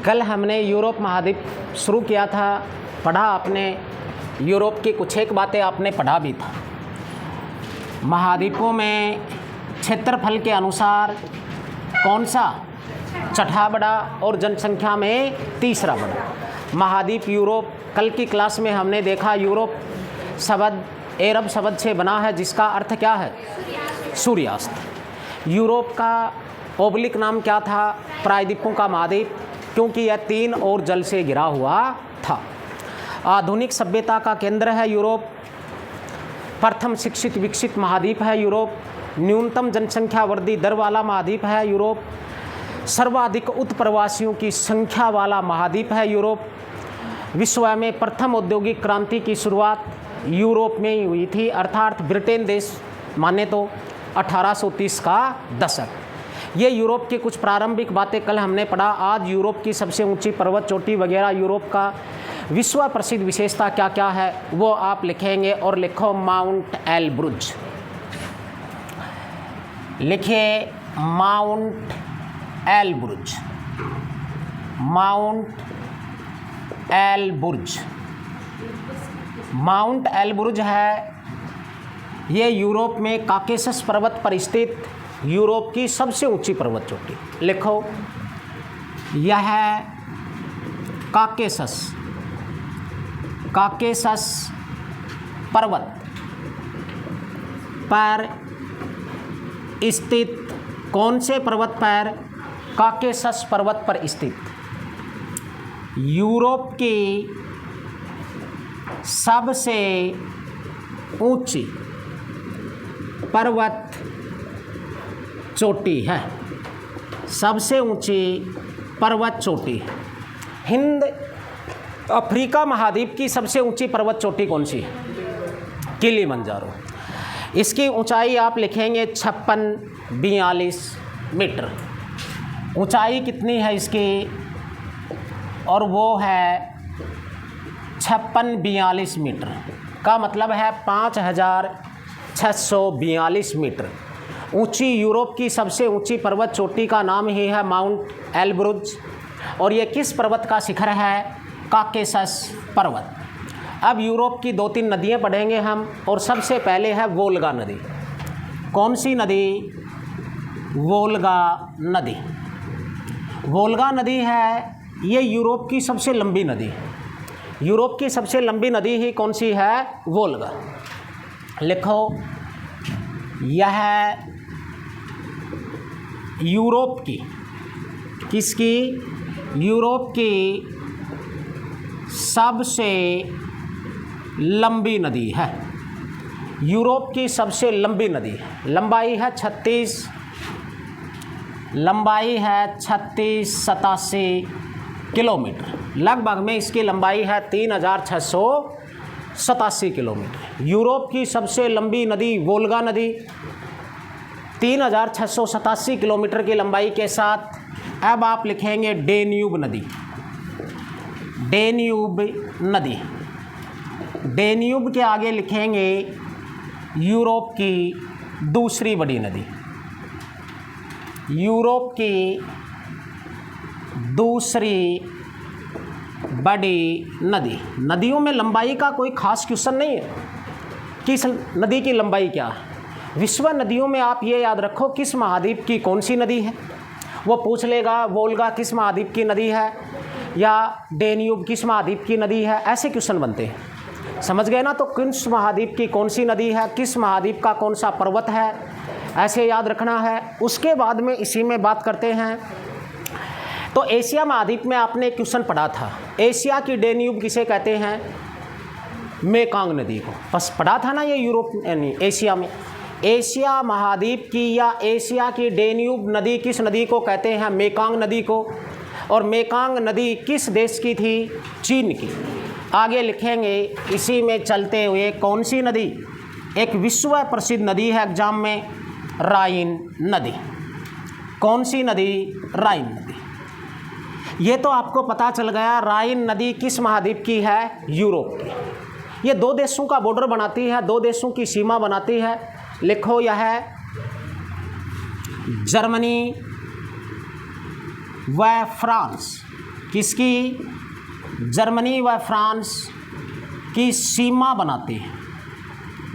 कल हमने यूरोप महाद्वीप शुरू किया था, पढ़ा आपने यूरोप की कुछ एक बातें आपने पढ़ा भी था। महाद्वीपों में क्षेत्रफल के अनुसार कौन सा छठा बड़ा और जनसंख्या में तीसरा बड़ा महाद्वीप यूरोप। कल की क्लास में हमने देखा यूरोप शब्द अरब शब्द से बना है जिसका अर्थ क्या है? सूर्यास्त। यूरोप का पौगोलिक नाम क्या था? प्रायद्वीपों का महाद्वीप, क्योंकि यह 3 और जल से घिरा हुआ था। आधुनिक सभ्यता का केंद्र है यूरोप। प्रथम शिक्षित विकसित महाद्वीप है यूरोप। न्यूनतम जनसंख्या वृद्धि दर वाला महाद्वीप है यूरोप। सर्वाधिक उत्प्रवासियों की संख्या वाला महाद्वीप है यूरोप। विश्व में प्रथम औद्योगिक क्रांति की शुरुआत यूरोप में ही हुई थी, अर्थात ब्रिटेन देश माने तो 1830 का दशक। ये यूरोप की कुछ प्रारंभिक बातें कल हमने पढ़ा। आज यूरोप की सबसे ऊंची पर्वत चोटी वगैरह यूरोप का विश्व प्रसिद्ध विशेषता क्या क्या है वो आप लिखेंगे और लिखो माउंट एलब्रुज। लिखिए माउंट एलब्रुज। माउंट एलब्रुज। माउंट एलब्रुज है ये यूरोप में काकेशस पर्वत पर स्थित यूरोप की सबसे ऊंची पर्वत चोटी। लिखो यह है काकेशस पर्वत पर स्थित। कौन से पर्वत पर? काकेशस पर्वत पर स्थित यूरोप की सबसे ऊंची पर्वत चोटी है। सबसे ऊंची पर्वत चोटी। हिंद अफ्रीका महाद्वीप की सबसे ऊंची पर्वत चोटी कौन सी है? किलिमंजारो। इसकी ऊंचाई आप लिखेंगे 5642 मीटर। ऊंचाई कितनी है इसकी? और वो है 5642 मीटर का मतलब है 5642 मीटर ऊंची। यूरोप की सबसे ऊंची पर्वत चोटी का नाम ही है माउंट एलब्रुज। और ये किस पर्वत का शिखर है? काकेशस पर्वत। अब यूरोप की 2-3 नदियाँ पढ़ेंगे हम, और सबसे पहले है वोल्गा नदी। कौन सी नदी? वोल्गा नदी। वोल्गा नदी है ये यूरोप की सबसे लंबी नदी। यूरोप की सबसे लंबी नदी ही कौन सी है? वोल्गा। लिखो यह यूरोप की, किसकी? यूरोप की सबसे लंबी नदी है। यूरोप की सबसे लंबी नदी है। लंबाई है 3687 किलोमीटर। लगभग में इसकी लंबाई है 3687 किलोमीटर। यूरोप की सबसे लंबी नदी वोल्गा नदी 3687 किलोमीटर की लंबाई के साथ। अब आप लिखेंगे डेन्यूब नदी। डेन्यूब नदी। डेन्यूब के आगे लिखेंगे यूरोप की दूसरी बड़ी नदी। यूरोप की दूसरी बड़ी नदी। नदियों में लंबाई का कोई खास क्वेश्चन नहीं है कि इस नदी की लंबाई क्या है। विश्व नदियों में आप ये याद रखो किस महाद्वीप की कौन सी नदी है। वो पूछ लेगा वोल्गा किस महाद्वीप की नदी है या डेन्यूब किस महाद्वीप की नदी है, ऐसे क्वेश्चन बनते हैं। समझ गए ना? तो किस महाद्वीप की कौन सी नदी है, किस महाद्वीप का कौन सा पर्वत है, ऐसे याद रखना है। उसके बाद में इसी में बात करते हैं। तो एशिया महाद्वीप में आपने एक क्वेश्चन पढ़ा था, एशिया की डेन्यूब किसे कहते हैं? मेकांग नदी को। बस पढ़ा था ना ये यूरोप यानी एशिया में। एशिया महाद्वीप की या एशिया की डेन्यूब नदी किस नदी को कहते हैं? मेकांग नदी को। और मेकांग नदी किस देश की थी? चीन की। आगे लिखेंगे इसी में चलते हुए कौन सी नदी? एक विश्व प्रसिद्ध नदी है एग्जाम में, राइन नदी। कौन सी नदी? राइन नदी। ये तो आपको पता चल गया राइन नदी किस महाद्वीप की है? यूरोप की। ये 2 देशों का बॉर्डर बनाती है, 2 देशों की सीमा बनाती है। लिखो यह है जर्मनी व फ्रांस। किसकी? जर्मनी व फ्रांस की सीमा बनाती है।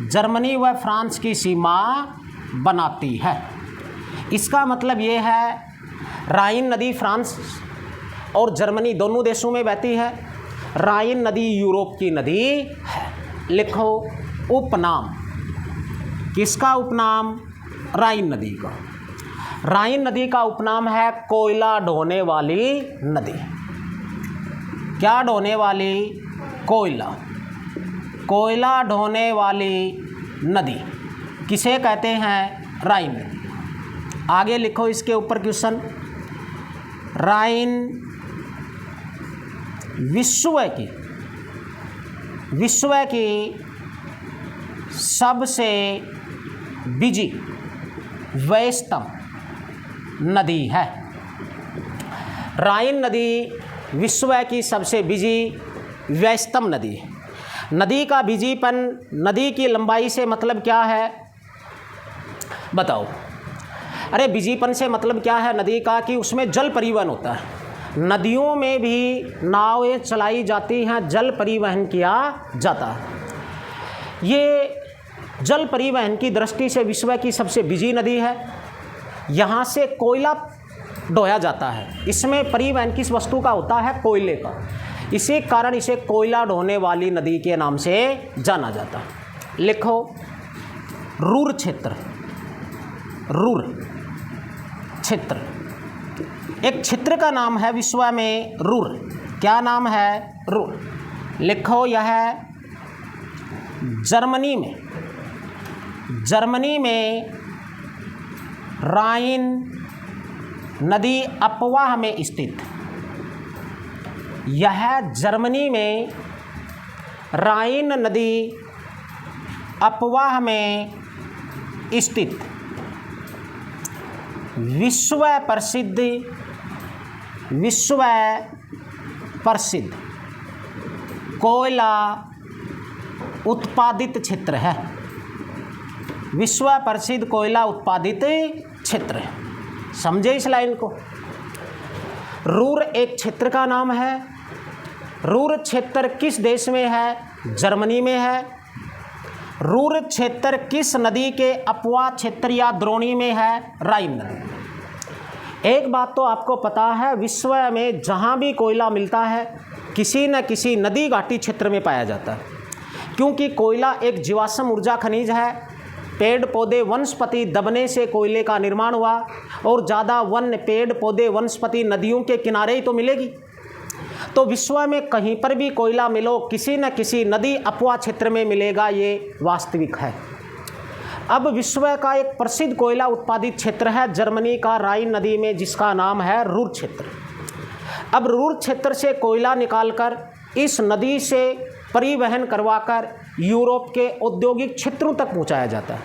जर्मनी व फ्रांस की सीमा बनाती है। इसका मतलब ये है राइन नदी फ्रांस और जर्मनी दोनों देशों में बहती है। राइन नदी यूरोप की नदी है। लिखो उपनाम। किसका उपनाम? राइन नदी का। राइन नदी का उपनाम है कोयला ढोने वाली नदी। क्या ढोने वाली? कोयला। कोयला ढोने वाली नदी किसे कहते हैं? राइन नदी। आगे लिखो इसके ऊपर क्वेश्चन। राइन विश्व की सबसे बिजी व्यस्तम नदी है। राइन नदी विश्व की सबसे बिजी व्यस्तम नदी है। नदी का बिजीपन, नदी की लंबाई से मतलब क्या है बताओ? अरे बिजीपन से मतलब क्या है नदी का? कि उसमें जल परिवहन होता है। नदियों में भी नावें चलाई जाती हैं, जल परिवहन किया जाता है। ये जल परिवहन की दृष्टि से विश्व की सबसे बिजी नदी है। यहाँ से कोयला ढोया जाता है। इसमें परिवहन किस वस्तु का होता है? कोयले का। इसी कारण इसे कोयला ढोने वाली नदी के नाम से जाना जाता है। लिखो रूर क्षेत्र। रूर क्षेत्र एक क्षेत्र का नाम है विश्व में, रूर। क्या नाम है? रूर। लिखो यह जर्मनी में राइन नदी अपवाह में स्थित। यह जर्मनी में राइन नदी अपवाह में स्थित विश्व प्रसिद्ध कोयला उत्पादित क्षेत्र है। विश्व प्रसिद्ध कोयला उत्पादित क्षेत्र है। समझे इस लाइन को? रूर एक क्षेत्र का नाम है। रूर क्षेत्र किस देश में है? जर्मनी में है। रूर क्षेत्र किस नदी के अपवाह क्षेत्र या द्रोणी में है? राइन नदी। एक बात तो आपको पता है, विश्व में जहाँ भी कोयला मिलता है किसी न किसी नदी घाटी क्षेत्र में पाया जाता है, क्योंकि कोयला एक जीवाश्म ऊर्जा खनिज है। पेड़ पौधे वनस्पति दबने से कोयले का निर्माण हुआ, और ज़्यादा वन पेड़ पौधे वनस्पति नदियों के किनारे ही तो मिलेगी। तो विश्व में कहीं पर भी कोयला मिलो, किसी न किसी नदी अपवाह क्षेत्र में मिलेगा, ये वास्तविक है। अब विश्व का एक प्रसिद्ध कोयला उत्पादित क्षेत्र है जर्मनी का राइन नदी में, जिसका नाम है रूर क्षेत्र। अब रूर क्षेत्र से कोयला निकालकर इस नदी से परिवहन करवाकर यूरोप के औद्योगिक क्षेत्रों तक पहुंचाया जाता है।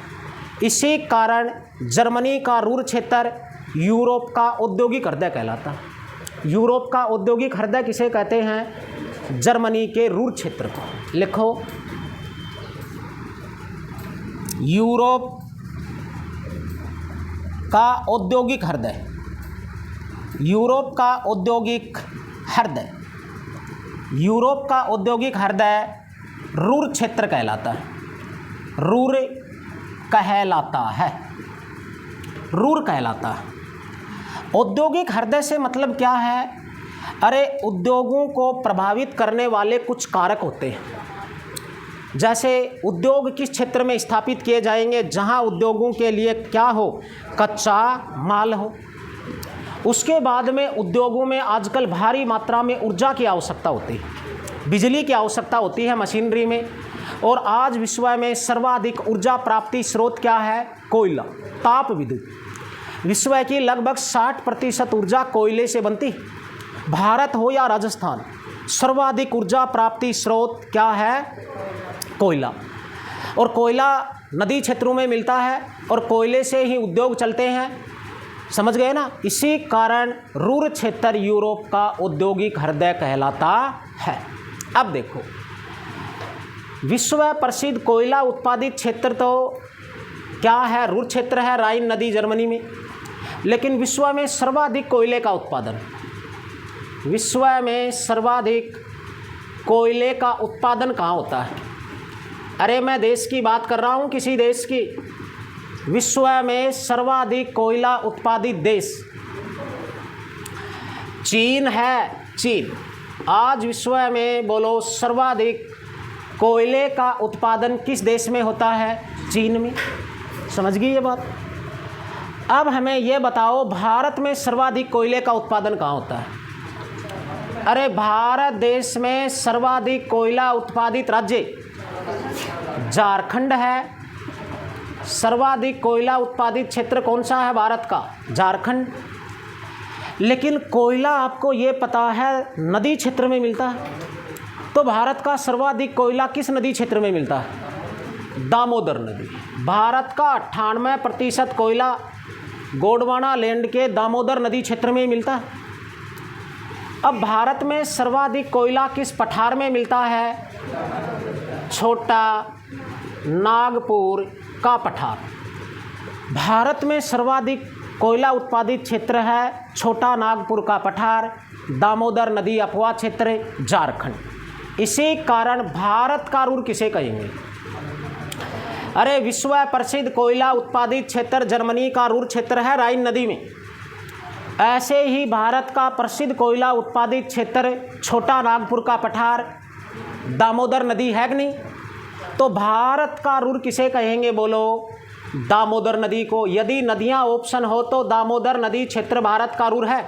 इसी कारण जर्मनी का रूर क्षेत्र यूरोप का औद्योगिक हृदय कहलाता है। यूरोप का औद्योगिक हृदय किसे कहते हैं? जर्मनी के रूर क्षेत्र को। लिखो यूरोप का औद्योगिक हृदय। यूरोप का औद्योगिक हृदय, यूरोप का औद्योगिक हृदय रूर क्षेत्र कहलाता है। रूर कहलाता है। रूर कहलाता है। औद्योगिक हृदय से मतलब क्या है? अरे उद्योगों को प्रभावित करने वाले कुछ कारक होते हैं। जैसे उद्योग किस क्षेत्र में स्थापित किए जाएंगे? जहां उद्योगों के लिए क्या हो? कच्चा माल हो। उसके बाद में उद्योगों में आजकल भारी मात्रा में ऊर्जा की आवश्यकता होती है, बिजली की आवश्यकता होती है मशीनरी में। और आज विश्व में सर्वाधिक ऊर्जा प्राप्ति स्रोत क्या है? कोयला, ताप विद्युत। विश्व की लगभग 60% ऊर्जा कोयले से बनती है। भारत हो या राजस्थान, सर्वाधिक ऊर्जा प्राप्ति स्रोत क्या है? कोयला। और कोयला नदी क्षेत्रों में मिलता है और कोयले से ही उद्योग चलते हैं। समझ गए ना? इसी कारण रूर क्षेत्र यूरोप का औद्योगिक हृदय कहलाता है। अब देखो, विश्व प्रसिद्ध कोयला उत्पादित क्षेत्र तो क्या है? रूर क्षेत्र है, राइन नदी जर्मनी में। लेकिन विश्व में सर्वाधिक कोयले का उत्पादन विश्व में सर्वाधिक कोयले का उत्पादन कहाँ होता है? अरे मैं देश की बात कर रहा हूँ, किसी देश की। विश्व में सर्वाधिक कोयला उत्पादित देश चीन है। चीन आज विश्व में बोलो सर्वाधिक कोयले का उत्पादन किस देश में होता है? चीन में। समझ गई ये बात? अब हमें ये बताओ भारत में सर्वाधिक कोयले का उत्पादन कहाँ होता है? अरे भारत देश में सर्वाधिक कोयला उत्पादित राज्य झारखंड है। सर्वाधिक कोयला उत्पादित क्षेत्र कौन सा है भारत का? झारखंड। लेकिन कोयला आपको ये पता है नदी क्षेत्र में मिलता है। तो भारत का सर्वाधिक कोयला किस नदी क्षेत्र में मिलता है? दामोदर नदी। भारत का 98% कोयला गोंडवाना लैंड के दामोदर नदी क्षेत्र में मिलता है। अब भारत में सर्वाधिक कोयला किस पठार में मिलता है? छोटा नागपुर का पठार। भारत में सर्वाधिक कोयला उत्पादित क्षेत्र है छोटा नागपुर का पठार, दामोदर नदी अपवा क्षेत्र, झारखंड। इसी कारण भारत का रूर किसे कहेंगे? अरे विश्व प्रसिद्ध कोयला उत्पादित क्षेत्र जर्मनी का रूर क्षेत्र है राइन नदी में। ऐसे ही भारत का प्रसिद्ध कोयला उत्पादित क्षेत्र छोटा नागपुर का पठार, दामोदर नदी है कि नहीं? तो भारत का रूर किसे कहेंगे बोलो? दामोदर नदी को। यदि नदियां ऑप्शन हो तो दामोदर नदी क्षेत्र भारत का रूर है,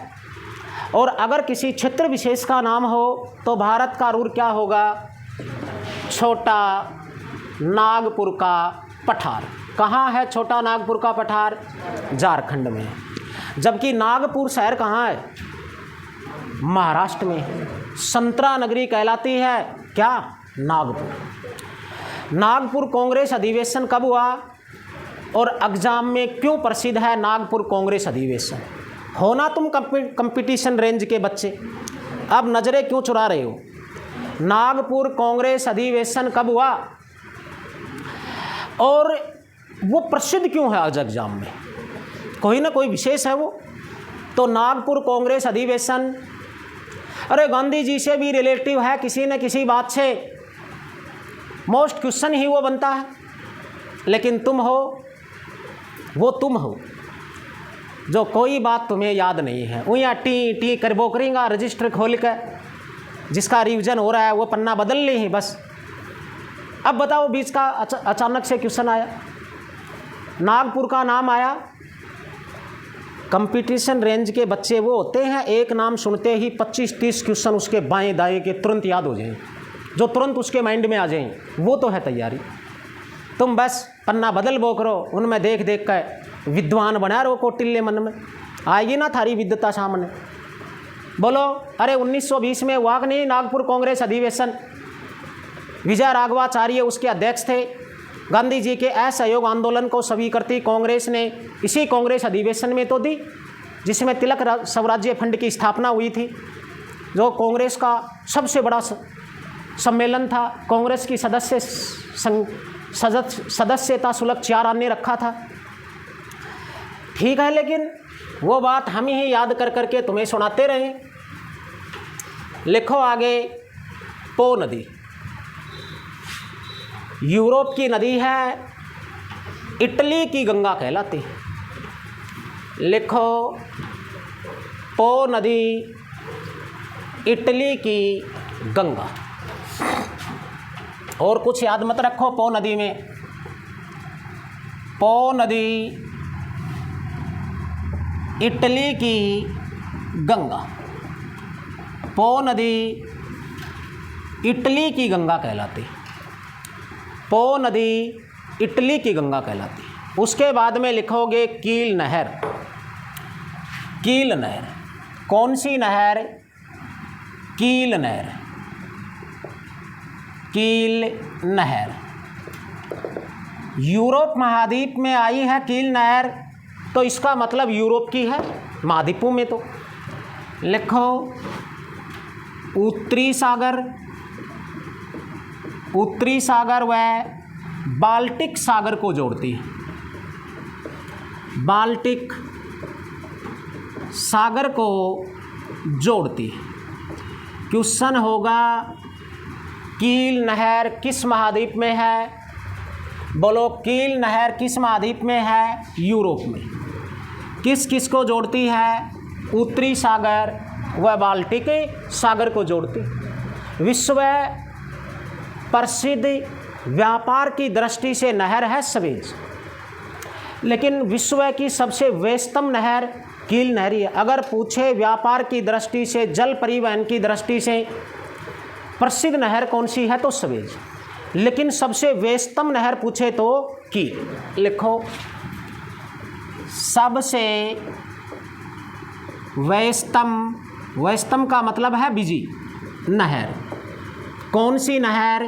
और अगर किसी क्षेत्र विशेष का नाम हो तो भारत का रूर क्या होगा? छोटा नागपुर का पठार। कहाँ है छोटा नागपुर का पठार? झारखंड में। जबकि नागपुर शहर कहाँ है? महाराष्ट्र में। संतरा नगरी कहलाती है क्या? नागपुर। नागपुर कांग्रेस अधिवेशन कब हुआ और एग्जाम में क्यों प्रसिद्ध है नागपुर कांग्रेस अधिवेशन? होना तुम कंपटीशन रेंज के बच्चे, अब नज़रें क्यों चुरा रहे हो? नागपुर कांग्रेस अधिवेशन कब हुआ और वो प्रसिद्ध क्यों है आज एग्जाम में? कोई ना कोई विशेष है वो। तो नागपुर कांग्रेस अधिवेशन, अरे गांधी जी से भी रिलेटिव है किसी न किसी बात से, मोस्ट क्वेश्चन ही वो बनता है। लेकिन तुम हो, वो तुम हो जो कोई बात तुम्हें याद नहीं है। वो यहाँ टी टी कर बोकरेंगा रजिस्टर खोल कर, जिसका रिवीजन हो रहा है वो पन्ना बदल ली ही बस। अब बताओ बीच का अचानक से क्वेश्चन आया, नागपुर का नाम आया। कंपटीशन रेंज के बच्चे वो होते हैं एक नाम सुनते ही 25-30 क्वेश्चन उसके बाएं दाएं के तुरंत याद हो जाएं, जो तुरंत उसके माइंड में आ जाएं। वो तो है तैयारी। तुम बस पन्ना बदल बोक रहो, उनमें देख देख कर विद्वान बना रहो कोटिल्य मन में। आएगी ना थारी विद्वता सामने। बोलो, अरे 1920 में हुआ कि नहीं नागपुर कांग्रेस अधिवेशन? विजय राघवाचार्य उसके अध्यक्ष थे। गांधी जी के असहयोग आंदोलन को स्वीकृति कांग्रेस ने इसी कांग्रेस अधिवेशन में तो दी, जिसमें तिलक स्वराज्य फंड की स्थापना हुई थी, जो कांग्रेस का सबसे बड़ा सम्मेलन था। कांग्रेस की सदस्यता शुल्क 4 आने ने रखा था। ठीक है, लेकिन वो बात हम ही याद कर करके तुम्हें सुनाते रहे। लिखो आगे, पो नदी यूरोप की नदी है, इटली की गंगा कहलाती है। लिखो, पो नदी इटली की गंगा। और कुछ याद मत रखो पो नदी में। पो नदी इटली की गंगा। पो नदी इटली की गंगा कहलाती है। पो नदी इटली की गंगा कहलाती है। उसके बाद में लिखोगे कील नहर। कील नहर कौन सी नहर? कील नहर। कील नहर यूरोप महाद्वीप में आई है कील नहर, तो इसका मतलब यूरोप की है महाद्वीपों में। तो लिखो, उत्तरी सागर, उत्तरी सागर व बाल्टिक सागर को जोड़ती है। बाल्टिक सागर को जोड़ती है। क्वेश्चन होगा कील नहर किस महाद्वीप में है? बोलो, कील नहर किस महाद्वीप में है? यूरोप में। किस किस को जोड़ती है? उत्तरी सागर व बाल्टिक सागर को जोड़ती। विश्व प्रसिद्ध व्यापार की दृष्टि से नहर है स्वेज, लेकिन विश्व की सबसे व्यस्तम नहर कील नहर है। अगर पूछे व्यापार की दृष्टि से, जल परिवहन की दृष्टि से प्रसिद्ध नहर कौन सी है, तो स्वेज। लेकिन सबसे व्यस्तम नहर पूछे तो कील। लिखो, सबसे व्यस्तम, व्यस्तम का मतलब है बिजी नहर। कौन सी नहर?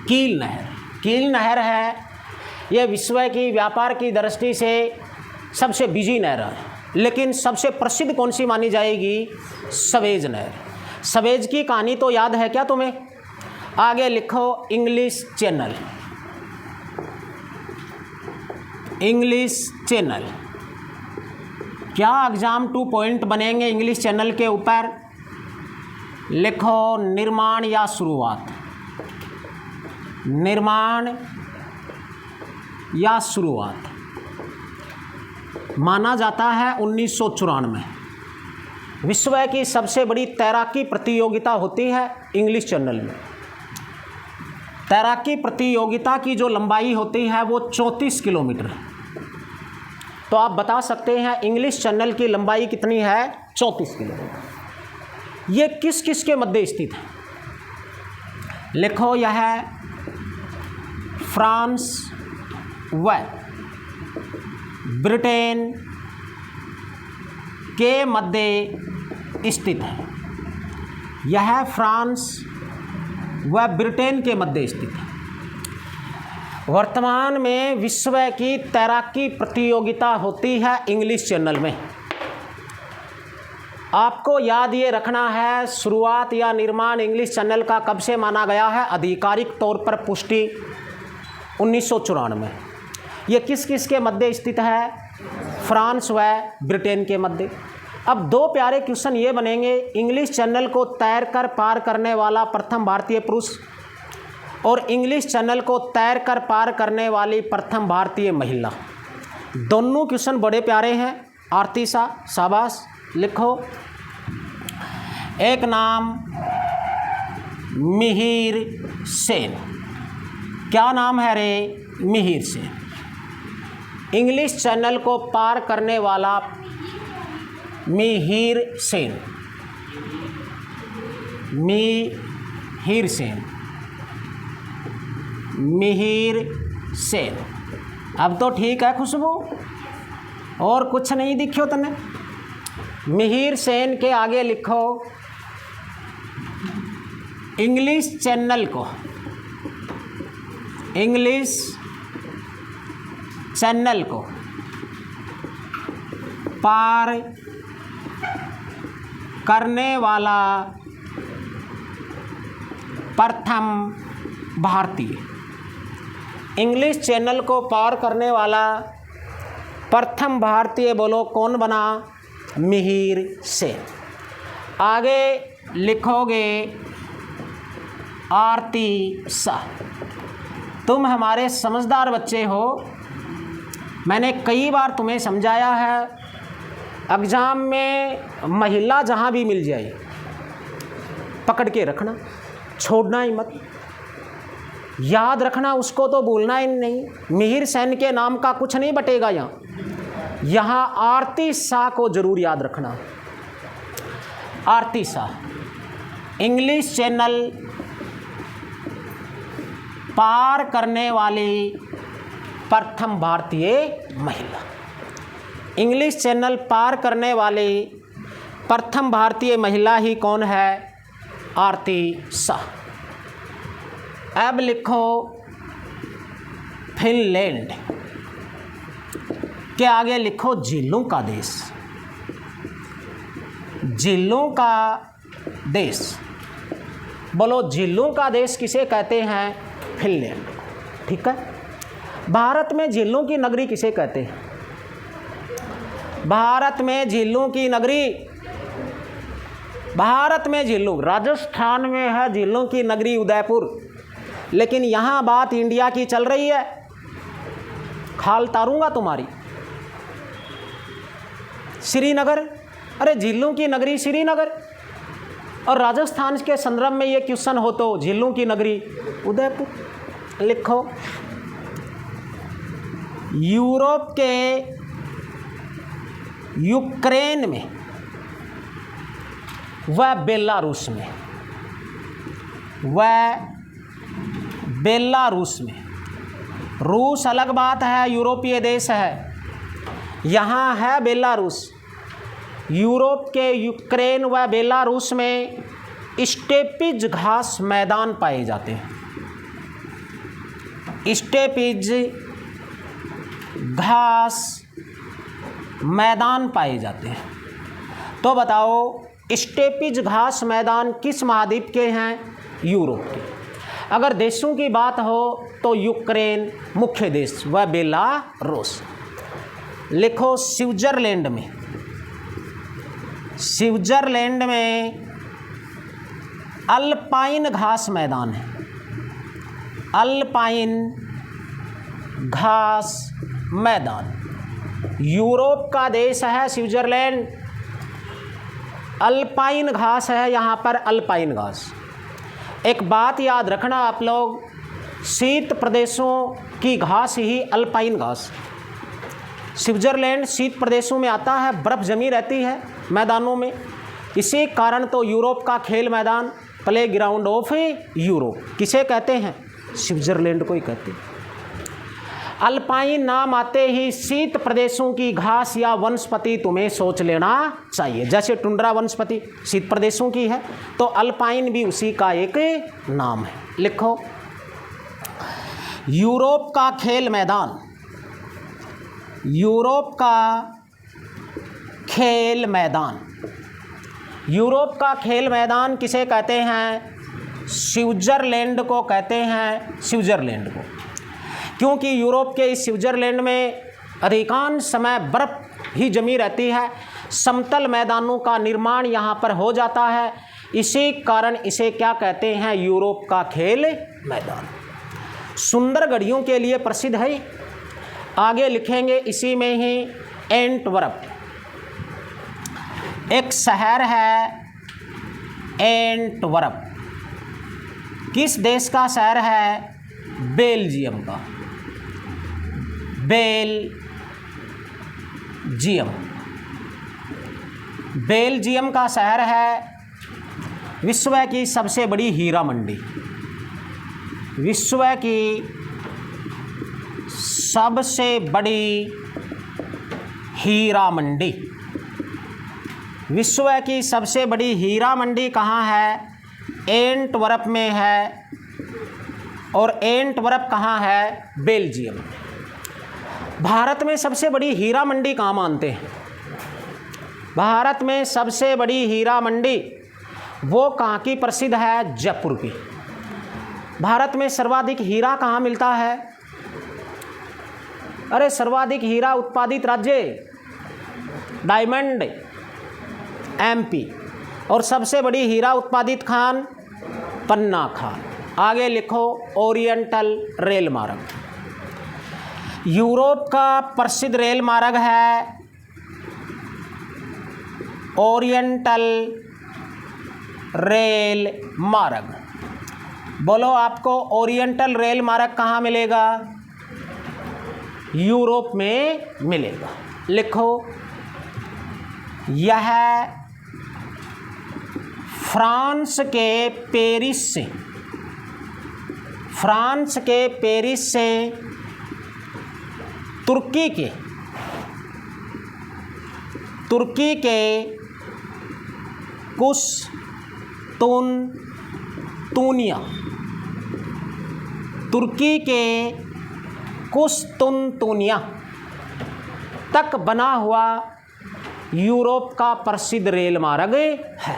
कील नहर। कील नहर है, यह विश्व की व्यापार की दृष्टि से सबसे बिजी नहर है, लेकिन सबसे प्रसिद्ध कौन सी मानी जाएगी? स्वेज नहर। स्वेज की कहानी तो याद है क्या तुम्हें? आगे लिखो, इंग्लिश चैनल। इंग्लिश चैनल क्या एग्जाम 2 पॉइंट बनेंगे इंग्लिश चैनल के ऊपर? लिखो, निर्माण या शुरुआत। निर्माण या शुरुआत। माना जाता है 1994 विश्व की सबसे बड़ी तैराकी प्रतियोगिता होती है इंग्लिश चैनल में। तैराकी प्रतियोगिता की जो लंबाई होती है वो 34 किलोमीटर है। तो आप बता सकते हैं इंग्लिश चैनल की लंबाई कितनी है? 34 किलोमीटर। ये किस किस के मध्य स्थित है? लिखो, यह है फ्रांस व ब्रिटेन के मध्य स्थित है। यह फ्रांस व ब्रिटेन के मध्य स्थित है। वर्तमान में विश्व की तैराकी प्रतियोगिता होती है इंग्लिश चैनल में। आपको याद ये रखना है, शुरुआत या निर्माण इंग्लिश चैनल का कब से माना गया है? आधिकारिक तौर पर पुष्टि 1994। ये किस किस के मध्य स्थित है? फ्रांस व ब्रिटेन के मध्य। अब 2 प्यारे क्वेश्चन ये बनेंगे, इंग्लिश चैनल को तैरकर पार करने वाला प्रथम भारतीय पुरुष और इंग्लिश चैनल को तैरकर पार करने वाली प्रथम भारतीय महिला। दोनों क्वेश्चन बड़े प्यारे हैं। आरती शाबाश। लिखो, एक नाम मिहिर सेन। क्या नाम है रे? मिहिर सेन। इंग्लिश चैनल को पार करने वाला मिहिर सेन। मिहिर सेन। मिहिर सेन। अब तो ठीक है खुशबू, और कुछ नहीं दिखियो तने। मिहिर सेन के आगे लिखो, इंग्लिश चैनल को, इंग्लिश चैनल को पार करने वाला प्रथम भारतीय। इंग्लिश चैनल को पार करने वाला प्रथम भारतीय बोलो कौन बना? मिहिर सेन। आगे लिखोगे आरती शाह। तुम हमारे समझदार बच्चे हो, मैंने कई बार तुम्हें समझाया है, एग्ज़ाम में महिला जहाँ भी मिल जाए पकड़ के रखना, छोड़ना ही मत। याद रखना, उसको तो भूलना ही नहीं। मिहिर सेन के नाम का कुछ नहीं बटेगा यहाँ आरती शाह को जरूर याद रखना। आरती शाह इंग्लिश चैनल पार करने वाली प्रथम भारतीय महिला। इंग्लिश चैनल पार करने वाली प्रथम भारतीय महिला ही कौन है? आरती शाह। अब लिखो फिनलैंड के आगे लिखो झीलों का देश। झीलों का देश बोलो, झीलों का देश किसे कहते हैं? फिनलैंड। ठीक है। भारत में झीलों की नगरी किसे कहते हैं? भारत में झीलों की नगरी, भारत में झीलों, राजस्थान में है झीलों की नगरी उदयपुर, लेकिन यहाँ बात इंडिया की चल रही है। खाल तारूंगा तुम्हारी। श्रीनगर, अरे झीलों की नगरी श्रीनगर, और राजस्थान के संदर्भ में ये क्वेश्चन हो तो झीलों की नगरी उदयपुर। लिखो, यूरोप के यूक्रेन में व बेलारूस में, रूस अलग बात है, यूरोपीय देश है, यहाँ है बेलारूस। यूरोप के यूक्रेन व बेलारूस में स्टेपिज घास मैदान पाए जाते हैं। स्टेपिज घास मैदान पाए जाते हैं। तो बताओ, स्टेपिज घास मैदान किस महाद्वीप के हैं? यूरोप के। अगर देशों की बात हो तो यूक्रेन मुख्य देश व बेलारूस। लिखो, स्विट्जरलैंड में अल्पाइन घास मैदान है। अल्पाइन घास मैदान, यूरोप का देश है स्विट्जरलैंड, अल्पाइन घास है यहाँ पर, अल्पाइन घास। एक बात याद रखना आप लोग, शीत प्रदेशों की घास ही अल्पाइन घास। स्विट्जरलैंड शीत प्रदेशों में आता है, बर्फ़ जमी रहती है मैदानों में, इसी कारण तो यूरोप का खेल मैदान प्ले ग्राउंड ऑफ यूरोप किसे कहते हैं? स्विट्जरलैंड को ही कहते हैं। अल्पाइन नाम आते ही शीत प्रदेशों की घास या वनस्पति तुम्हें सोच लेना चाहिए। जैसे टुंड्रा वनस्पति शीत प्रदेशों की है, तो अल्पाइन भी उसी का एक नाम है। लिखो, यूरोप का खेल मैदान, यूरोप का खेल मैदान, यूरोप का खेल मैदान किसे कहते हैं? स्विट्जरलैंड को कहते हैं, स्विट्जरलैंड को। क्योंकि यूरोप के इस स्विट्जरलैंड में अधिकांश समय बर्फ़ ही जमी रहती है, समतल मैदानों का निर्माण यहाँ पर हो जाता है, इसी कारण इसे क्या कहते हैं? यूरोप का खेल मैदान। सुंदर घड़ियों के लिए प्रसिद्ध है। आगे लिखेंगे इसी में ही, एंटवर्प एक शहर है। एंटवर्प किस देश का शहर है? बेल्जियम का। बेल्जियम का शहर है। विश्व की सबसे बड़ी हीरा मंडी, विश्व की सबसे बड़ी हीरा मंडी, विश्व की सबसे बड़ी हीरा मंडी कहाँ है? एंटवर्प में है। और एंटवर्प कहाँ है? बेल्जियम। भारत में सबसे बड़ी हीरा मंडी कहाँ मानते हैं? भारत में सबसे बड़ी हीरा मंडी वो कहाँ की प्रसिद्ध है? जयपुर की। भारत में सर्वाधिक हीरा कहाँ मिलता है? अरे सर्वाधिक हीरा उत्पादित राज्य डायमंड एमपी, और सबसे बड़ी हीरा उत्पादित खान पन्ना खान। आगे लिखो, ओरिएंटल रेल मार्ग, यूरोप का प्रसिद्ध रेल मार्ग है ओरिएंटल रेल मार्ग। बोलो, आपको ओरिएंटल रेल मार्ग कहाँ मिलेगा? यूरोप में मिलेगा। लिखो, यह फ्रांस के पेरिस से तुर्की के कुस्तुनतुनिया तक बना हुआ यूरोप का प्रसिद्ध रेल मार्ग है।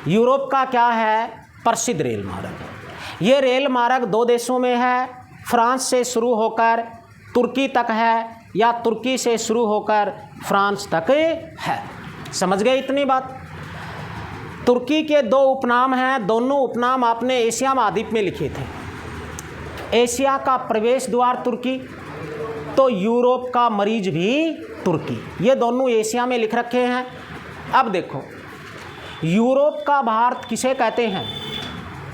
यूरोप का क्या है? प्रसिद्ध रेल मार्ग। ये रेल मार्ग दो देशों में है, फ्रांस से शुरू होकर तुर्की तक है, या तुर्की से शुरू होकर फ्रांस तक है। समझ गए इतनी बात? तुर्की के दो उपनाम हैं, दोनों उपनाम आपने एशिया महाद्वीप में लिखे थे। एशिया का प्रवेश द्वार तुर्की, तो यूरोप का मरीज भी तुर्की, ये दोनों एशिया में लिख रखे हैं। अब देखो, यूरोप का भारत किसे कहते हैं?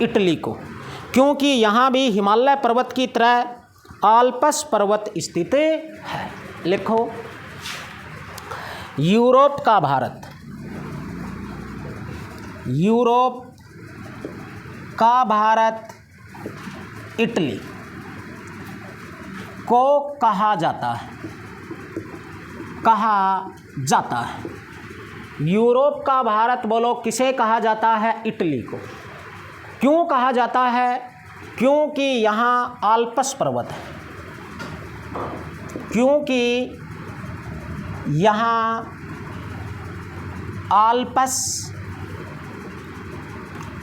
इटली को, क्योंकि यहाँ भी हिमालय पर्वत की तरह आल्प्स पर्वत स्थित है। लिखो, यूरोप का भारत, यूरोप का भारत इटली को कहा जाता है, कहा जाता है। यूरोप का भारत बोलो किसे कहा जाता है? इटली को। क्यों कहा जाता है? क्योंकि यहाँ आल्प्स पर्वत है, क्योंकि यहाँ आल्प्स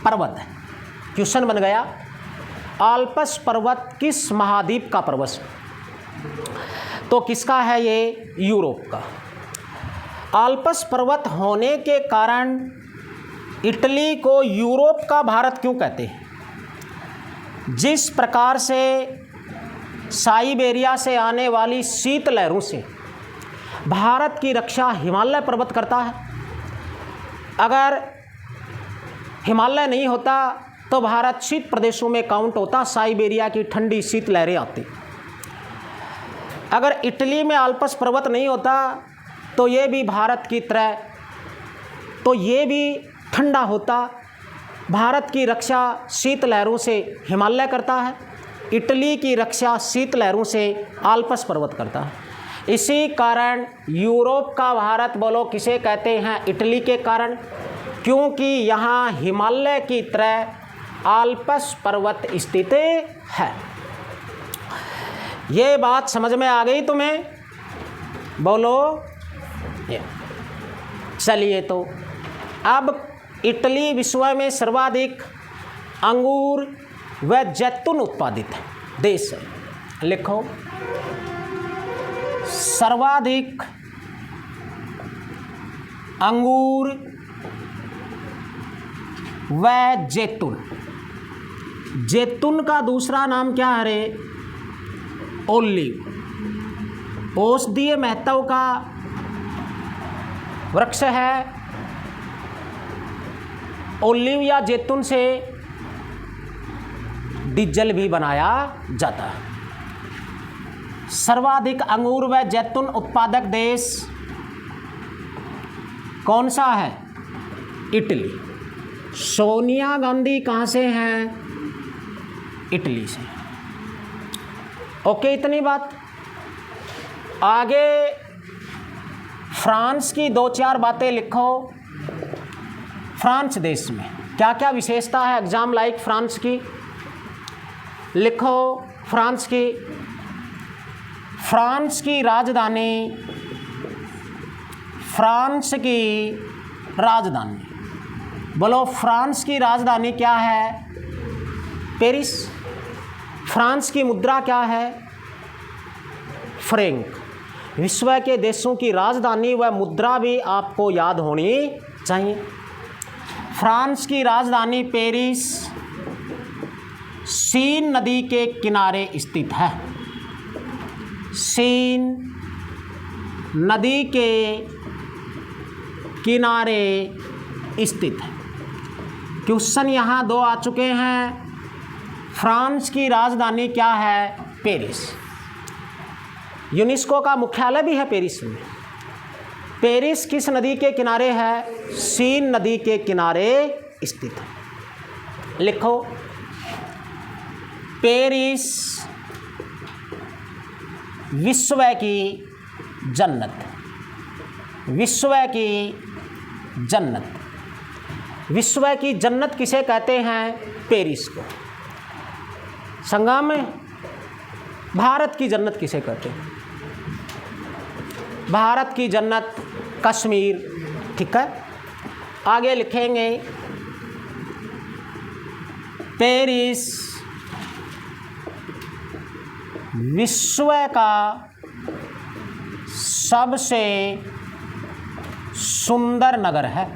पर्वत है। क्वेश्चन बन गया, आल्प्स पर्वत किस महाद्वीप का पर्वत? तो किसका है ये? यूरोप का। आल्प्स पर्वत होने के कारण इटली को यूरोप का भारत क्यों कहते हैं? जिस प्रकार से साइबेरिया से आने वाली शीत लहरों से भारत की रक्षा हिमालय पर्वत करता है। अगर हिमालय नहीं होता तो भारत शीत प्रदेशों में काउंट होता, साइबेरिया की ठंडी शीत लहरें आती। अगर इटली में आल्प्स पर्वत नहीं होता तो ये भी भारत की तरह, तो ये भी ठंडा होता। भारत की रक्षा शीत लहरों से हिमालय करता है, इटली की रक्षा शीत लहरों से आल्प्स पर्वत करता है। इसी कारण यूरोप का भारत बोलो किसे कहते हैं? इटली के कारण, क्योंकि यहाँ हिमालय की तरह आल्प्स पर्वत स्थित है। ये बात समझ में आ गई तुम्हें? बोलो। चलिए, तो अब इटली विश्व में सर्वाधिक अंगूर व जैतून उत्पादित देश है। लिखो, सर्वाधिक अंगूर व जैतून। जैतून का दूसरा नाम क्या है रे? ओलिव। औषधीय महत्व का वृक्ष है। ओलिव या जैतून से डीजल भी बनाया जाता है। सर्वाधिक अंगूर व जैतून उत्पादक देश कौन सा है? इटली। सोनिया गांधी कहाँ से हैं? इटली से। ओके, इतनी बात। आगे फ्रांस की दो चार बातें लिखो। फ्रांस देश में क्या क्या विशेषता है? एग्जाम लाइक फ्रांस की लिखो। फ्रांस की राजधानी, फ्रांस की राजधानी बोलो, फ्रांस की राजधानी क्या है? पेरिस। फ्रांस की मुद्रा क्या है? फ्रैंक। विश्व के देशों की राजधानी व मुद्रा भी आपको याद होनी चाहिए। फ्रांस की राजधानी पेरिस सीन नदी के किनारे स्थित है। सीन नदी के किनारे स्थित है। क्वेश्चन यहाँ दो आ चुके हैं। फ्रांस की राजधानी क्या है? पेरिस। यूनेस्को का मुख्यालय भी है पेरिस में। पेरिस किस नदी के किनारे है? सीन नदी के किनारे स्थित है। लिखो, पेरिस विश्व की जन्नत। विश्व की जन्नत। विश्व की जन्नत किसे कहते हैं? पेरिस को। संगम में भारत की जन्नत किसे कहते हैं? भारत की जन्नत कश्मीर। ठीक है, आगे लिखेंगे पेरिस विश्व का सबसे सुंदर नगर है।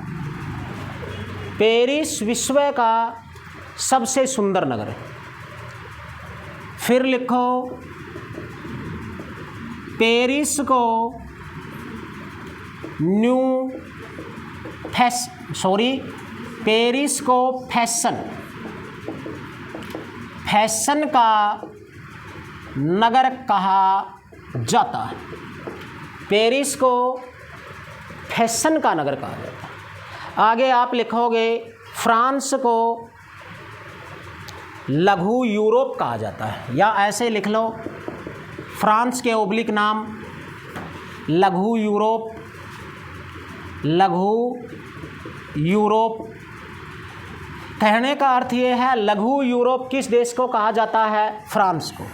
पेरिस विश्व का सबसे सुंदर नगर है। फिर लिखो, पेरिस को पेरिस को फैशन का नगर कहा जाता है। पेरिस को फैशन का नगर कहा जाता है। आगे आप लिखोगे, फ्रांस को लघु यूरोप कहा जाता है, या ऐसे लिख लो, फ्रांस के ओब्लिक नाम लघु यूरोप। कहने का अर्थ ये है, लघु यूरोप किस देश को कहा जाता है? फ्रांस को।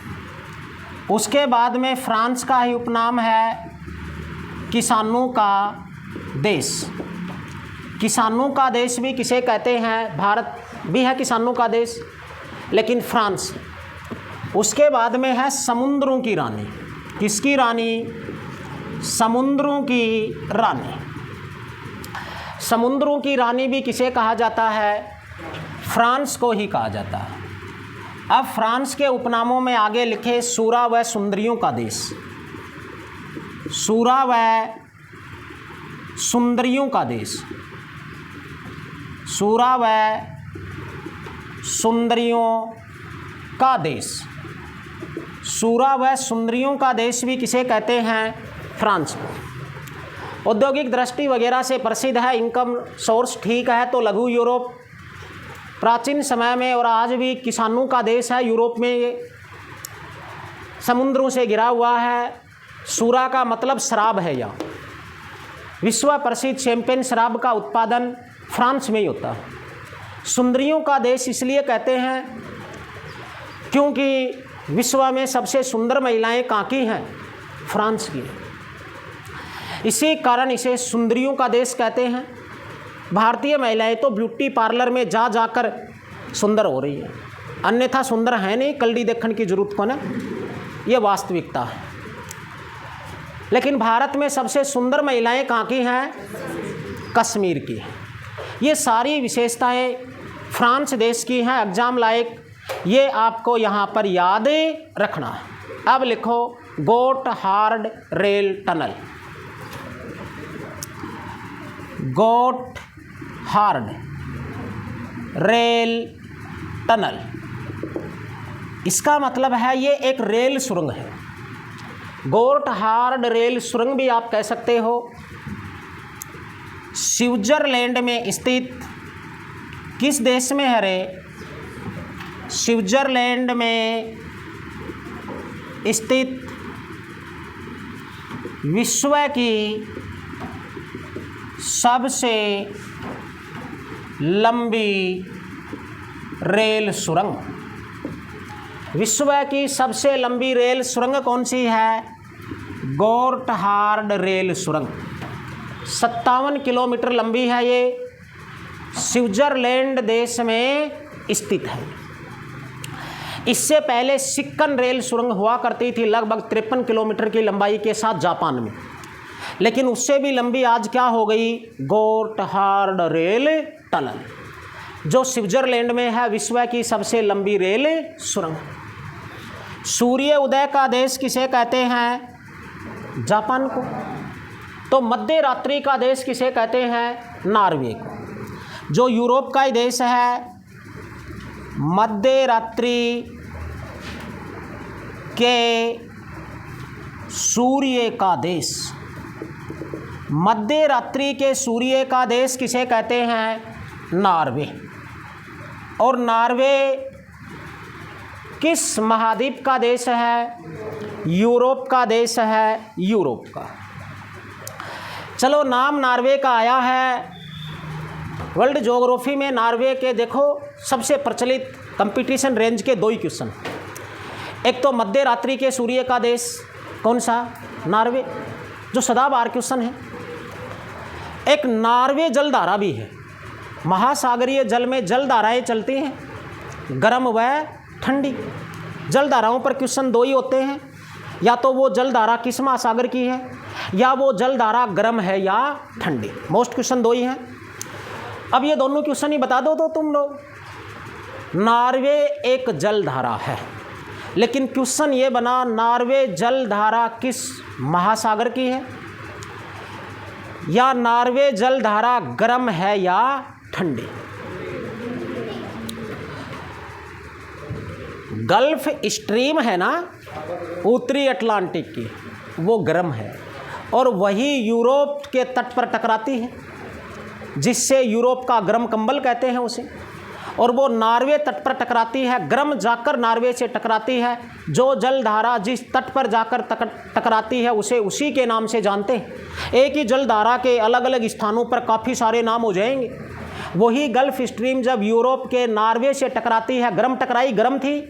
उसके बाद में फ्रांस का ही उपनाम है किसानों का देश। किसानों का देश भी किसे कहते हैं? भारत भी है किसानों का देश, लेकिन फ्रांस। उसके बाद में है समुद्रों की रानी। किसकी रानी? समुद्रों की रानी। समुद्रों की रानी भी किसे कहा जाता है? फ्रांस को ही कहा जाता है। अब फ्रांस के उपनामों में आगे लिखे, सूरा व सुंदरियों का देश। सूरा व सुंदरियों का देश। सूरा व सुंदरियों का देश। सूरा व सुंदरियों का देश भी किसे कहते हैं? फ्रांस को। औद्योगिक दृष्टि वगैरह से प्रसिद्ध है, इनकम सोर्स ठीक है, तो लघु यूरोप प्राचीन समय में और आज भी किसानों का देश है। यूरोप में ये समुद्रों से घिरा हुआ है। सूरा का मतलब शराब है। या विश्व प्रसिद्ध शैंपेन शराब का उत्पादन फ्रांस में ही होता है। सुंदरियों का देश इसलिए कहते हैं क्योंकि विश्व में सबसे सुंदर महिलाएं कहाँ की हैं? फ्रांस की। इसी कारण इसे सुंदरियों का देश कहते हैं। भारतीय महिलाएं तो ब्यूटी पार्लर में जा जाकर सुंदर हो रही है, अन्यथा सुंदर है नहीं, कल्डी देखने की जरूरत को ना, ये वास्तविकता है। लेकिन भारत में सबसे सुंदर महिलाएं कहाँ की हैं? कश्मीर की। ये सारी विशेषताएं फ्रांस देश की हैं, एग्जाम लायक। ये आपको यहाँ पर याद रखना है। अब लिखो, गोटहार्ड रेल टनल। गोटहार्ड रेल टनल, इसका मतलब है ये एक रेल सुरंग है। गोटहार्ड रेल सुरंग भी आप कह सकते हो। स्विट्जरलैंड में स्थित, किस देश में है रे? स्विट्जरलैंड में स्थित विश्व की सबसे लंबी रेल सुरंग। विश्व की सबसे लंबी रेल सुरंग कौन सी है? गोटहार्ड रेल सुरंग। 57 किलोमीटर लंबी है। ये स्विट्जरलैंड देश में स्थित है। इससे पहले सिक्कन रेल सुरंग हुआ करती थी, लगभग 53 किलोमीटर की लंबाई के साथ जापान में, लेकिन उससे भी लंबी आज क्या हो गई? गोटहार्ड रेल टनल, जो स्विट्जरलैंड में है, विश्व की सबसे लंबी रेल सुरंग। सूर्य उदय का देश किसे कहते हैं? जापान को। तो मध्य रात्रि का देश किसे कहते हैं? नॉर्वे को। जो यूरोप का ही देश है, मध्य रात्रि के सूर्य का देश। मध्य रात्रि के सूर्य का देश किसे कहते हैं? नॉर्वे। और नॉर्वे किस महाद्वीप का देश है? यूरोप का देश है, यूरोप का। चलो, नाम नॉर्वे का आया है। वर्ल्ड ज्योग्राफी में नॉर्वे के देखो सबसे प्रचलित कंपटीशन रेंज के 2 ही क्वेश्चन। एक तो मध्य रात्रि के सूर्य का देश कौन सा? नॉर्वे, जो सदाबहार क्वेश्चन है। एक नॉर्वे जलधारा भी है। महासागरीय जल में जलधाराएं चलती हैं, गर्म व ठंडी। जलधाराओं पर क्वेश्चन 2 ही होते हैं, या तो वो जलधारा किस महासागर की है, या वो जलधारा गर्म है या ठंडी। मोस्ट क्वेश्चन 2 ही हैं। अब ये दोनों क्वेश्चन ही बता दो तो तुम लोग। नॉर्वे एक जलधारा है, लेकिन क्वेश्चन ये बना नॉर्वे जलधारा किस महासागर की है, या नॉर्वे जलधारा गर्म है या ठंडी। गल्फ स्ट्रीम है ना उत्तरी अटलांटिक की, वो गर्म है और वही यूरोप के तट पर टकराती है, जिससे यूरोप का गर्म कंबल कहते हैं उसे, और वो नॉर्वे तट पर टकराती है, गर्म जाकर नॉर्वे से टकराती है। जो जलधारा जिस तट पर जाकर टकराती है उसे उसी के नाम से जानते हैं। एक ही जलधारा के अलग अलग स्थानों पर काफ़ी सारे नाम हो जाएंगे। वही गल्फ स्ट्रीम जब यूरोप के नॉर्वे से टकराती है, गर्म टकराई, गर्म थी,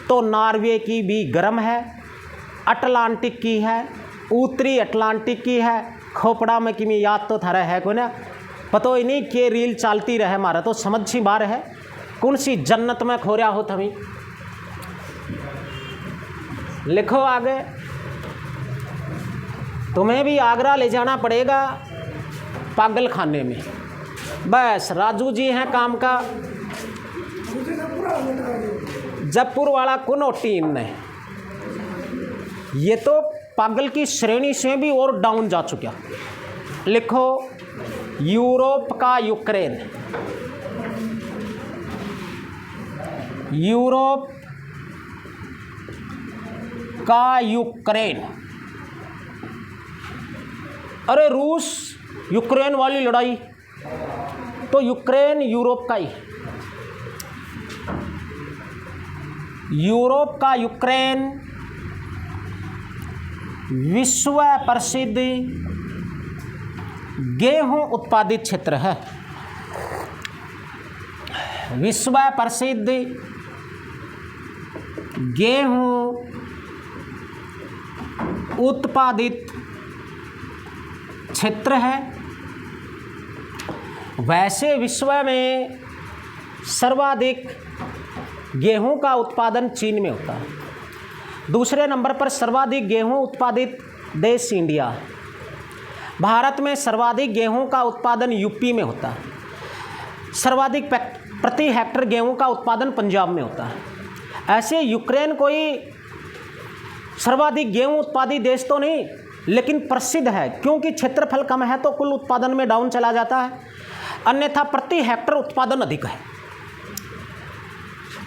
तो नॉर्वे की भी गर्म है, अटलांटिक की है, उत्तरी अटलांटिक की है। खोपड़ा में कि याद तो थारा है को ना, पतो ही नहीं कि रील चालती रहे हमारा तो समझ सी बार है, कौन सी जन्नत में खोरिया हो थमी। लिखो आगे, तुम्हें भी आगरा ले जाना पड़ेगा पागल खाने में। बस राजू जी हैं काम का, जयपुर वाला कौन टीम ने, ये तो पागल की श्रेणी से भी और डाउन जा चुका। लिखो यूरोप का यूक्रेन, यूरोप का यूक्रेन। अरे रूस यूक्रेन वाली लड़ाई, तो यूक्रेन यूरोप का ही, यूरोप का यूक्रेन विश्व प्रसिद्ध गेहूं उत्पादित क्षेत्र है। विश्व प्रसिद्ध गेहूं उत्पादित क्षेत्र है। वैसे विश्व में सर्वाधिक गेहूं का उत्पादन चीन में होता है। दूसरे नंबर पर सर्वाधिक गेहूं उत्पादित देश इंडिया है। भारत में सर्वाधिक गेहूं का उत्पादन यूपी में होता है। सर्वाधिक प्रति हेक्टर गेहूं का उत्पादन पंजाब में होता है। ऐसे यूक्रेन कोई सर्वाधिक गेहूं उत्पादित देश तो नहीं, लेकिन प्रसिद्ध है, क्योंकि क्षेत्रफल कम है तो कुल उत्पादन में डाउन चला जाता है, अन्यथा प्रति हेक्टर उत्पादन अधिक है।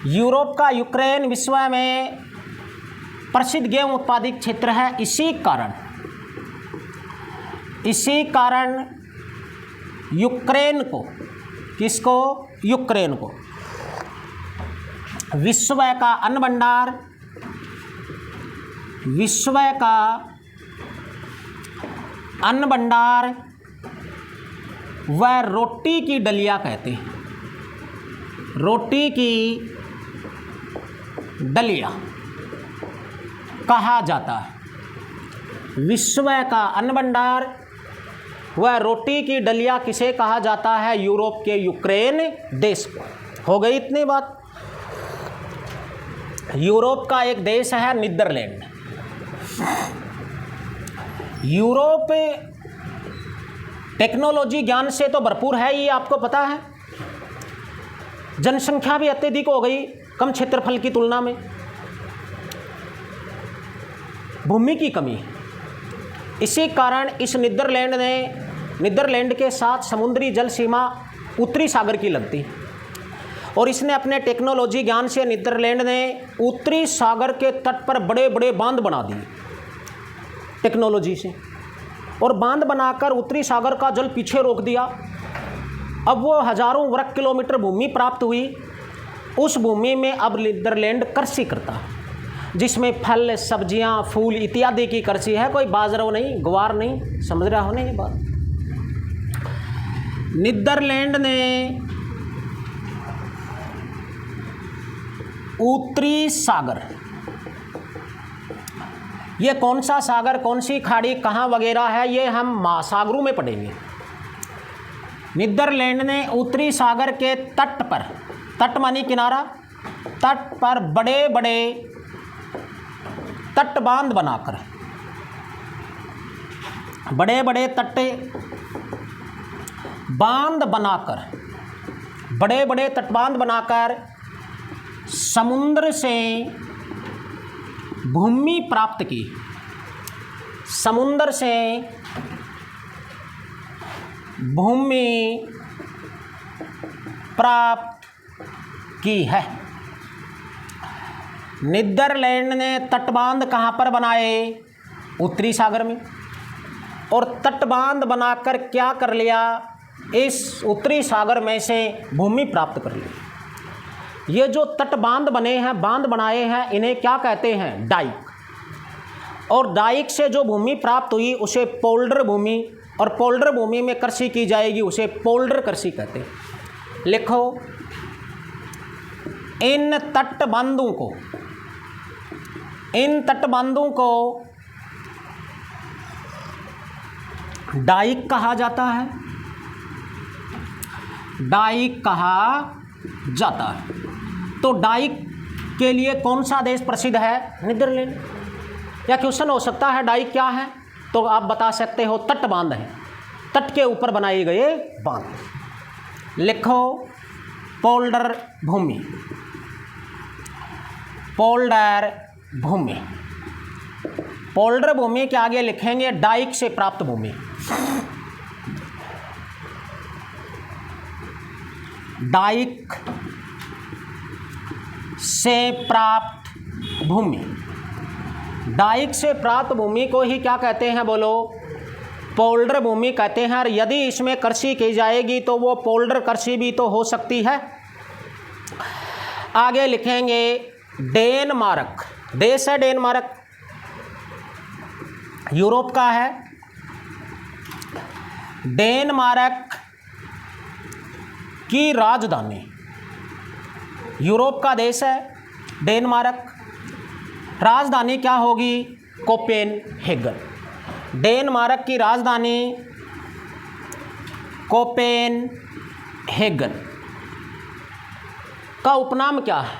यूरोप का यूक्रेन विश्व में प्रसिद्ध गेहूं उत्पादित क्षेत्र है। इसी कारण यूक्रेन को, किसको, यूक्रेन को विश्व का अन्न भंडार, विश्व का अन्न भंडार व रोटी की डलिया कहते हैं। रोटी की डलिया कहा जाता है। विश्व का अन्न भंडार व रोटी की डलिया किसे कहा जाता है? यूरोप के यूक्रेन देश को। हो गई इतनी बात। यूरोप का एक देश है नीदरलैंड। यूरोप टेक्नोलॉजी ज्ञान से तो भरपूर है, ये आपको पता है। जनसंख्या भी अत्यधिक हो गई कम क्षेत्रफल की तुलना में। भूमि की कमी है। इसी कारण इस नीदरलैंड के साथ समुद्री जल सीमा उत्तरी सागर की लगती है, और इसने अपने टेक्नोलॉजी ज्ञान से नीदरलैंड ने उत्तरी सागर के तट पर बड़े बड़े बांध बना दिए टेक्नोलॉजी से, और बांध बनाकर उत्तरी सागर का जल पीछे रोक दिया। अब वो हजारों वर्ग किलोमीटर भूमि प्राप्त हुई। उस भूमि में अब नीदरलैंड कृषि करता है, जिसमें फल, सब्जियां, फूल इत्यादि की कृषि है। कोई बाजरा नहीं, ग्वार नहीं, समझ रहा हो ना ये बात। नीदरलैंड ने उत्तरी सागर, ये कौन सा सागर, कौन सी खाड़ी, कहाँ वगैरह है, ये हम महासागरों में पढ़ेंगे। नीदरलैंड ने उत्तरी सागर के तट पर, तट मानी किनारा, तट पर बड़े बड़े तटबांध बनाकर, बड़े बड़े तट बांध बनाकर बड़े बड़े तटबांध बनाकर समुद्र से भूमि प्राप्त की, समुद्र से भूमि प्राप्त की है। नीदरलैंड ने तटबांध कहाँ पर बनाए? उत्तरी सागर में। और तटबांध बनाकर क्या कर लिया? इस उत्तरी सागर में से भूमि प्राप्त कर ली। ये जो तटबांध बने हैं, बांध बनाए हैं, इन्हें क्या कहते हैं? डाइक। और डाइक से जो भूमि प्राप्त हुई उसे पोल्डर भूमि, और पोल्डर भूमि में कृषि की जाएगी, उसे पोल्डर कृषि कहते हैं। लिखो, इन तटबंधों को डाइक कहा जाता है, डाइक कहा जाता है। तो डाइक के लिए कौन सा देश प्रसिद्ध है? नीदरलैंड। या क्वेश्चन हो सकता है डाइक क्या है, तो आप बता सकते हो तटबांध है, तट के ऊपर बनाए गए बांध। लिखो, पोल्डर भूमि, पोल्डर भूमि। पोल्डर भूमि के आगे लिखेंगे डाइक से प्राप्त भूमि। डाइक से प्राप्त भूमि, डाइक से प्राप्त भूमि को ही क्या कहते हैं? बोलो, पोल्डर भूमि कहते हैं। और यदि इसमें कृषि की जाएगी तो वो पोल्डर कृषि भी तो हो सकती है। आगे लिखेंगे डेनमार्क, देश है डेनमार्क, यूरोप का है। डेनमार्क की राजधानी, यूरोप का देश है डेनमार्क, राजधानी क्या होगी? कोपेनहेगन। डेनमार्क की राजधानी कोपेनहेगन। का उपनाम क्या है?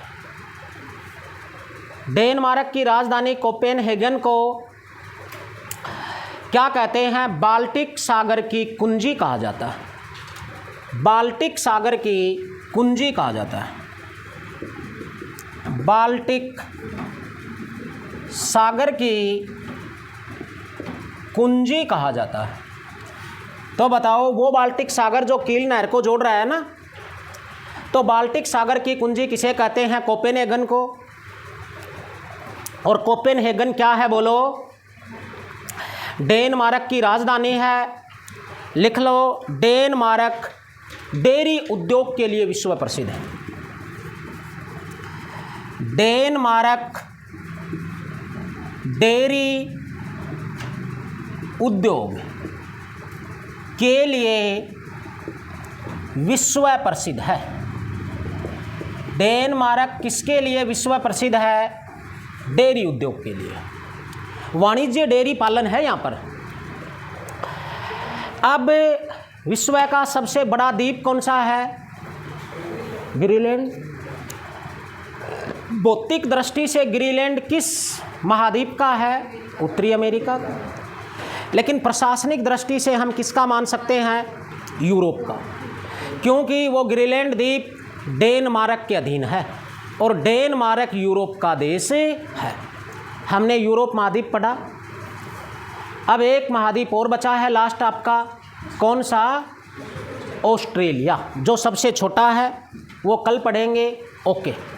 डेनमार्क की राजधानी कोपेनहेगन को क्या कहते हैं? बाल्टिक सागर की कुंजी कहा जाता है। बाल्टिक सागर की कुंजी कहा जाता है। बाल्टिक सागर की कुंजी कहा जाता है। तो बताओ, वो बाल्टिक सागर जो कील नहर को जोड़ रहा है ना, तो बाल्टिक सागर की कुंजी किसे कहते हैं? कोपेनहेगन को। और कोपेनहेगन क्या है? बोलो, डेनमार्क की राजधानी है। लिख लो, डेनमार्क डेयरी उद्योग के लिए विश्व प्रसिद्ध है। डेनमार्क डेयरी उद्योग के लिए विश्व प्रसिद्ध है। डेनमार्क किसके लिए विश्व प्रसिद्ध है? डेयरी उद्योग के लिए। वाणिज्य डेयरी पालन है यहाँ पर। अब विश्व का सबसे बड़ा द्वीप कौन सा है? ग्रीनलैंड। भौतिक दृष्टि से ग्रीनलैंड किस महाद्वीप का है? उत्तरी अमेरिका का। लेकिन प्रशासनिक दृष्टि से हम किसका मान सकते हैं? यूरोप का, क्योंकि वो ग्रीनलैंड द्वीप डेनमार्क के अधीन है और डेनमार्क यूरोप का देश है। हमने यूरोप महाद्वीप पढ़ा। अब एक महाद्वीप और बचा है लास्ट आपका, कौन सा? ऑस्ट्रेलिया, जो सबसे छोटा है। वो कल पढ़ेंगे। ओके।